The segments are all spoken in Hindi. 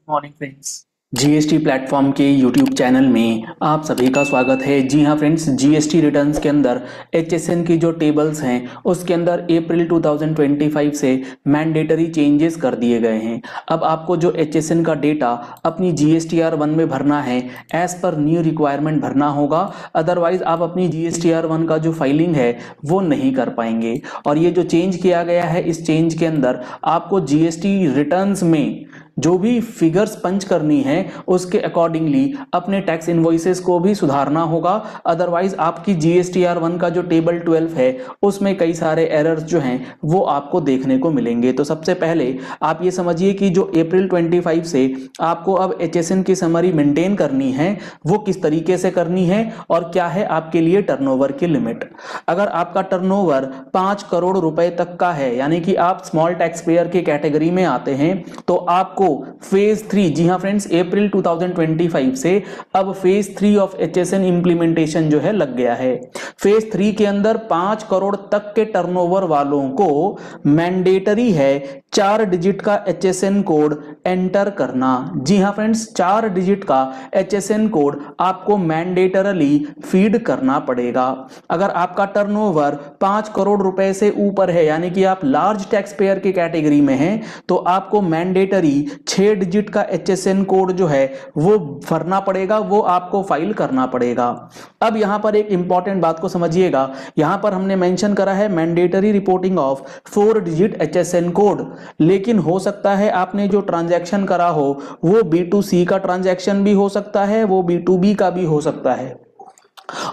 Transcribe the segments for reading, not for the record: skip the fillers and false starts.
Morning friends. जीएसटी प्लेटफॉर्म के यूट्यूब चैनल में आप सभी का स्वागत है। जी हाँ फ्रेंड्स, जीएसटी रिटर्न्स के अंदर एचएसएन की जो टेबल्स हैं उसके अंदर अप्रैल 2025 से मैंडेटरी चेंजेस कर दिए गए हैं। अब आपको जो एचएसएन का डेटा अपनी जीएसटीआर1 में भरना है, एज पर न्यू रिक्वायरमेंट भरना होगा, अदरवाइज आप अपनी जीएसटीआर1 का जो फाइलिंग है वो नहीं कर पाएंगे। और ये जो चेंज किया गया है, इस चेंज के अंदर आपको जीएसटी रिटर्न्स में जो भी फिगर्स पंच करनी है उसके अकॉर्डिंगली अपने टैक्स इनवॉइसेस को भी सुधारना होगा। अदरवाइज आपकी जीएसटीआर1 का जो टेबल 12 है उसमें कई सारे एरर्स जो हैं वो आपको देखने को मिलेंगे। तो सबसे पहले आप ये समझिए कि जो अप्रैल 25 से आपको अब एचएसएन की समरी मेंटेन करनी है वो किस तरीके से करनी है और क्या है आपके लिए टर्नओवर की लिमिट। अगर आपका टर्नओवर 5 करोड़ रुपए तक का है, यानी कि आप स्मॉल टैक्स पेयर की कैटेगरी में आते हैं, तो आपको फेज 3, जी हां फ्रेंड्स, अप्रैल 2025 से अब फेज 3 ऑफ एचएसएन इंप्लीमेंटेशन जो है लग गया है। फेज 3 के अंदर 5 करोड़ तक के टर्नओवर वालों को मैंडेटरी है 4 डिजिट का एचएसएन कोड एंटर करना। जी हां फ्रेंड्स, 4 डिजिट का एचएसएन कोड आपको मैंडेटरली फीड करना पड़ेगा। अगर आपका टर्नओवर 5 करोड़ रुपए से ऊपर है, यानी कि आप लार्ज टैक्स पेयर की कैटेगरी में हैं, तो आपको मैंडेटरी 6 डिजिट का एचएसएन कोड जो है वो भरना पड़ेगा, वो आपको फाइल करना पड़ेगा। अब यहां पर एक इंपॉर्टेंट बात को समझिएगा। यहां पर हमने मेंशन करा है mandatory reporting of 4 digit HSN code, लेकिन हो सकता है आपने जो ट्रांजैक्शन करा हो वो B2C का ट्रांजैक्शन भी हो सकता है, वो B2B का भी हो सकता है,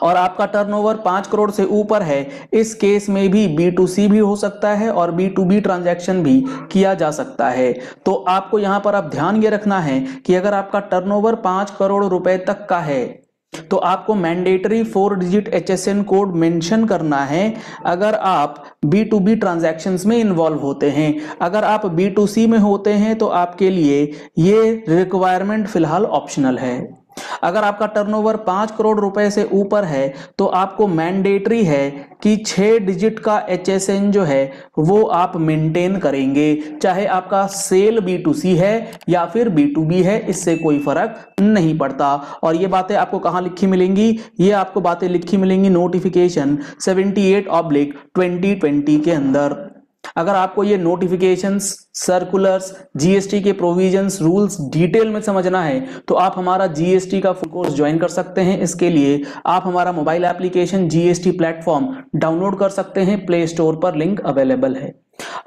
और आपका टर्नओवर 5 करोड़ से ऊपर है। इस केस में भी B2C भी हो सकता है और B2B ट्रांजैक्शन भी किया जा सकता है। तो आपको यहां पर अब ध्यान ये रखना है कि अगर आपका टर्नओवर 5 करोड़ रुपए तक का है तो आपको mandatory 4 digit HSN code mention करना है अगर आप B2B ट्रांजैक्शंस में इन्वॉल्व होते हैं। अगर आप B2C में होते हैं तो आपके लिए ये रिक्वायरमेंट फिलहाल ऑप्शनल है। अगर आपका टर्नओवर 5 करोड़ रुपए से ऊपर है तो आपको मैंडेटरी है कि 6 डिजिट का एचएसएन जो है वो आप मेंटेन करेंगे, चाहे आपका सेल B2C है या फिर B2B है, इससे कोई फर्क नहीं पड़ता। और ये बातें आपको कहां लिखी मिलेंगी? ये आपको बातें लिखी मिलेंगी नोटिफिकेशन 78/2020 के अंदर। अगर आपको ये नोटिफिकेशंस, सर्कुलर्स, जीएसटी के प्रोविजंस, रूल्स डिटेल में समझना है तो आप हमारा जीएसटी का फुल कोर्स ज्वाइन कर सकते हैं। इसके लिए आप हमारा mobile application GST platform download कर सकते हैं, प्ले स्टोर पर लिंक अवेलेबल है।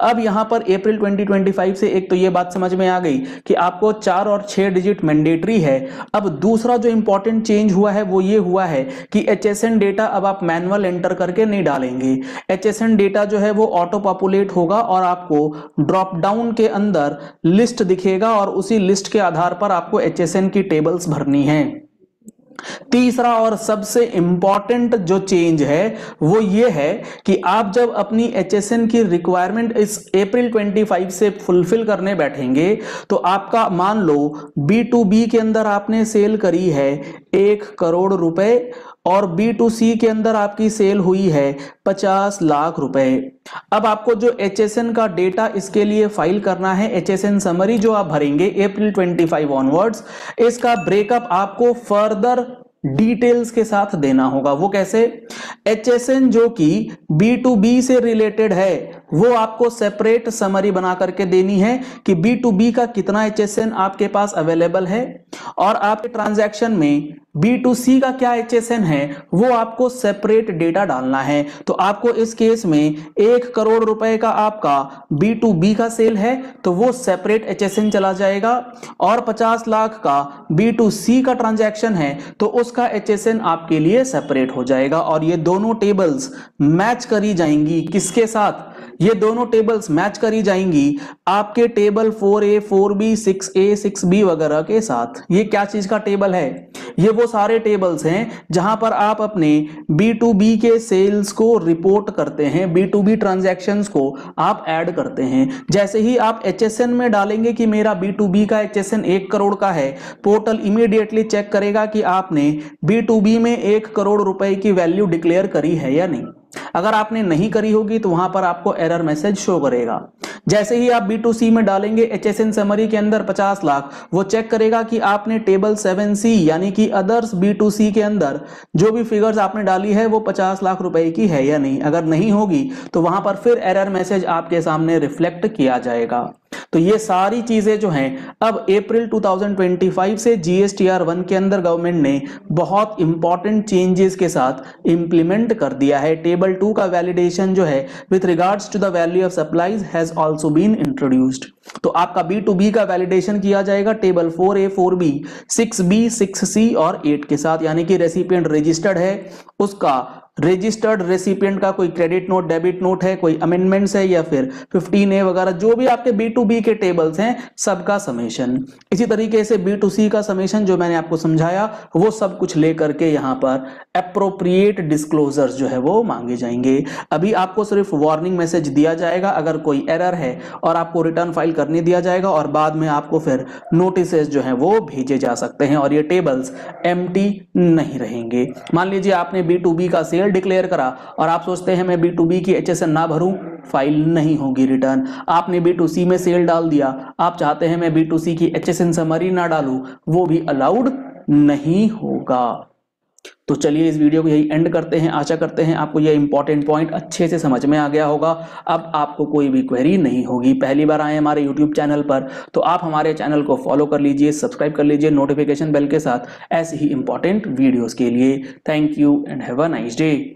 अब यहां पर अप्रैल 2025 से एक तो ये बात समझ में आ गई कि आपको 4 और 6 डिजिट मैंडेटरी है। अब दूसरा जो इंपॉर्टेंट चेंज हुआ है वो ये हुआ है कि एचएसएन डेटा अब आप मैनुअल एंटर करके नहीं डालेंगे। एचएसएन डेटा जो है वो ऑटो पॉपुलेट होगा और आपको ड्रॉप डाउन के अंदर लिस्ट दिखेगा और उसी लिस्ट के आधार पर आपको एचएसएन की टेबल्स भरनी है। तीसरा और सबसे इंपॉर्टेंट जो चेंज है वो ये है कि आप जब अपनी एचएसएन की रिक्वायरमेंट इस अप्रैल 25 से फुलफिल करने बैठेंगे तो आपका, मान लो B2B के अंदर आपने सेल करी है 1 करोड़ रुपए और B2C के अंदर आपकी सेल हुई है 50 लाख रुपए। अब आपको जो एचएसएन का डेटा इसके लिए फाइल करना है, एचएसएन समरी जो आप भरेंगे अप्रैल 25 ऑनवर्ड्स, इसका ब्रेकअप आपको फर्दर डिटेल्स के साथ देना होगा। वो कैसे? एचएसएन जो कि B2B से रिलेटेड है वो आपको सेपरेट समरी बना करके देनी है कि B2B का कितना एचएसएन आपके पास अवेलेबल है और आपके ट्रांजैक्शन में B2C का क्या एचएसएन है वो आपको सेपरेट डेटा डालना है। तो आपको इस केस में 1 करोड़ रुपए का आपका B2B का सेल है तो वो सेपरेट एचएसएन चला जाएगा, और 50 लाख का B2C का ट्रांजैक्शन है तो उसका एचएसएन आपके लिए सेपरेट हो जाएगा। और ये दोनों टेबल्स मैच करी जाएंगी किसके साथ? ये दोनों टेबल्स मैच करी जाएंगी आपके table 4A, 4B, 6A, 6B वगैरह के साथ। ये क्या चीज का टेबल है? ये वो सारे टेबल्स हैं जहां पर आप अपने B2B के सेल्स को रिपोर्ट करते हैं, B2B ट्रांजैक्शंस को आप ऐड करते हैं। जैसे ही आप एचएसएन में डालेंगे कि मेरा B2B का एचएसएन 1 करोड़ का है, पोर्टल इमीडिएटली चेक करेगा कि आपने B2B में 1 करोड़ रुपए की वैल्यू डिक्लेयर करी है या नहीं। अगर आपने नहीं करी होगी तो वहां पर आपको एरर मैसेज शो करेगा। जैसे ही आप B2C में डालेंगे HSN समरी के अंदर 50 लाख, वो चेक करेगा कि आपने टेबल 7C यानी कि अदर्स B2C के अंदर जो भी फिगर्स आपने डाली है वो 50 लाख रुपए की है या नहीं। अगर नहीं होगी तो वहां पर फिर एरर मैसेज आपके सामने रिफ्लेक्ट किया जाएगा। तो ये सारी चीजें जो हैं अब अप्रैल 2025 से GSTR1 के अंदर गवर्नमेंट ने बहुत इंपॉर्टेंट चेंजेस के साथ इंप्लीमेंट कर दिया है। टेबल 2 का वैलिडेशन जो है with regards to the value of supplies has also been introduced. तो आपका B2B का वैलिडेशन किया जाएगा table 4A, 4B, 6B, 6C और 8 के साथ, यानी कि रेसिपिएंट रजिस्टर्ड है, उसका रजिस्टर्ड रेसिपिएंट का कोई क्रेडिट नोट, डेबिट नोट है, कोई अमेंडमेंट्स है या फिर 15A वगैरह जो भी आपके B2B के टेबल्स हैं सबका समेशन। इसी तरीके से B2C का समेशन जो मैंने आपको समझाया वो सब कुछ लेकर के यहाँ पर एप्रोप्रिएट डिस्क्लोजर्स जो है वो मांगे जाएंगे। अभी आपको सिर्फ वार्निंग मैसेज दिया जाएगा अगर कोई एरर है और आपको रिटर्न फाइल करने दिया जाएगा और बाद में आपको फिर नोटिसेस जो है वो भेजे जा सकते हैं और ये टेबल्स एम्प्टी नहीं रहेंगे। मान लीजिए आपने B2B का सेल डिक्लेयर करा और आप सोचते हैं मैं B2B की HSN ना भरूं, फाइल नहीं होगी रिटर्न। आपने B2C में सेल डाल दिया, आप चाहते हैं मैं B2C की HSN समरी ना डालूं, वो भी अलाउड नहीं होगा। तो चलिए इस वीडियो को यही एंड करते हैं। आशा करते हैं आपको यह इंपॉर्टेंट पॉइंट अच्छे से समझ में आ गया होगा। अब आपको कोई भी क्वेरी नहीं होगी। पहली बार आए हमारे यूट्यूब चैनल पर तो आप हमारे चैनल को फॉलो कर लीजिए, सब्सक्राइब कर लीजिए नोटिफिकेशन बेल के साथ ऐसे ही इंपॉर्टेंट वीडियोस के लिए। Thank you and have a nice day.